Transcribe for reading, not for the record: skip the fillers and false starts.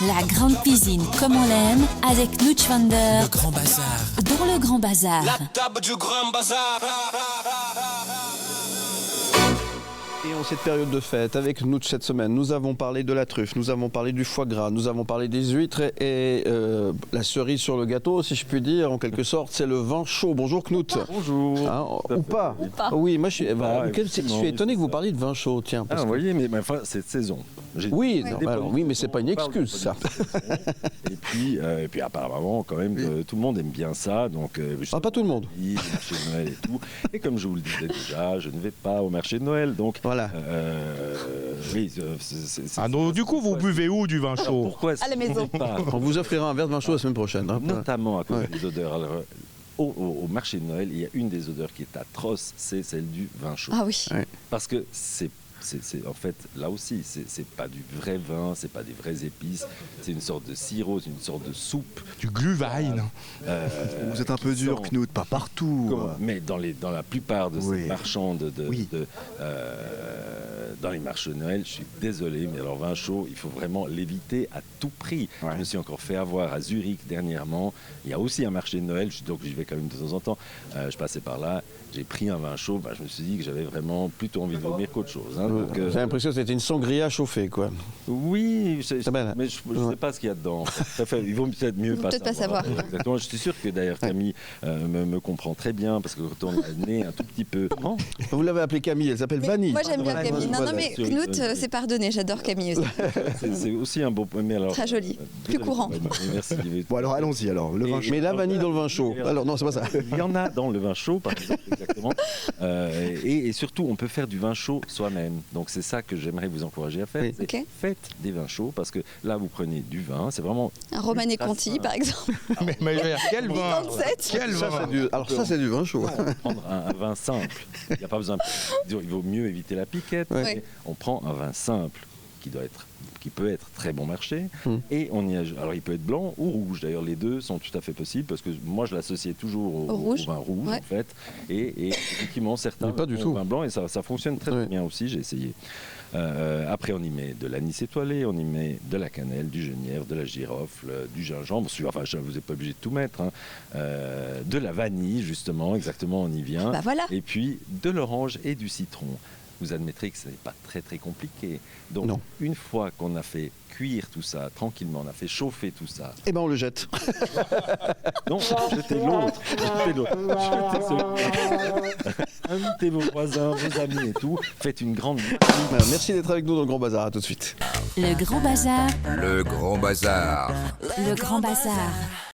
La grande cuisine comme on l'aime avec Noutch Vander. Le Grand Bazar. Dans le Grand Bazar. La table du Grand Bazar. Et en cette période de fête, avec nous cette semaine, nous avons parlé de la truffe, nous avons parlé du foie gras, nous avons parlé des huîtres et la cerise sur le gâteau, si je puis dire, en quelque sorte, c'est le vin chaud. Bonjour Knut. Bonjour. Hein, ou pas. Oui, moi je suis étonné que vous parliez de vin chaud, tiens. Ah, vous voyez, mais enfin, c'est de saison. Oui, non, alors, oui, mais c'est pas une excuse, ça. Et puis apparemment, quand même, tout le monde aime bien ça. Donc, pas tout le monde. Le marché de Noël et tout. Et comme je vous le disais déjà, je ne vais pas au marché de Noël. Donc, voilà. Oui, donc, du coup, vous buvez où du vin chaud? Pourquoi à la maison. On vous offrira un verre de vin chaud la semaine prochaine. Hein. Notamment à cause des odeurs. Alors, au marché de Noël, il y a une des odeurs qui est atroce, c'est celle du vin chaud. Ah oui. Ouais. Parce que c'est en fait, là aussi, c'est pas du vrai vin, c'est pas des vraies épices, c'est une sorte de sirop, une sorte de soupe. Du Glühwein. Vous êtes un peu dur, Knut, pas partout. Mais dans la plupart de ces marchands dans les marchés de Noël, je suis désolé, mais alors vin chaud, il faut vraiment l'éviter à tout prix. Ouais. Je me suis encore fait avoir à Zurich dernièrement. Il y a aussi un marché de Noël, donc j'y vais quand même de temps en temps. Je passais par là, j'ai pris un vin chaud, je me suis dit que j'avais vraiment plutôt envie de vomir qu'autre chose. Hein, donc, j'ai l'impression que c'était une sangria chauffée, quoi. Oui, mais je ne sais pas ce qu'il y a dedans. Il vaut peut-être mieux pas savoir. Exactement. Je suis sûr que d'ailleurs Camille me comprend très bien, parce que quand on a né un tout petit peu... Vous l'avez appelée Camille, elle s'appelle Vanille. Moi j'aime bien Camille. Non, mais Knut, c'est pardonné, j'adore Camille aussi. C'est aussi un beau... Mais alors, très joli, plus courant. Merci. Bon alors allons-y alors, le vin chaud. Mais la vanille dans le vin chaud. Alors non, c'est pas ça. Il y en a dans le vin chaud, par exemple, exactement. Et surtout, on peut faire du vin chaud soi-même. Donc c'est ça que j'aimerais vous encourager à faire. Oui. Okay. Faites des vins chauds, parce que là, vous prenez du vin, c'est vraiment... Un Romanée Conti, par exemple. mais quel vin? Quel vin? Alors ça, c'est du vin chaud. Prendre un vin simple. Il n'y a pas besoin... Il vaut mieux éviter la piquette. Ouais. On prend un vin simple qui peut être très bon marché, et on y ajoute. Alors il peut être blanc ou rouge, d'ailleurs les deux sont tout à fait possibles, parce que moi je l'associais toujours au vin rouge en fait, et effectivement certains pas du tout vin blanc, et ça fonctionne très bien aussi, j'ai essayé. Après on y met de l'anis étoilé, on y met de la cannelle, du genièvre, de la girofle, du gingembre, enfin je ne vous ai pas obligé de tout mettre, hein. De la vanille justement, exactement, on y vient, voilà. Et puis de l'orange et du citron. Vous admettrez que ce n'est pas très très compliqué. Donc une fois qu'on a fait cuire tout ça tranquillement, on a fait chauffer tout ça. Eh ben on le jette. Non, jetez l'autre. Invitez vos voisins, vos amis et tout. Faites une grande... Merci d'être avec nous dans le Grand Bazar. À tout de suite. Le Grand Bazar. Le Grand Bazar. Le Grand Bazar.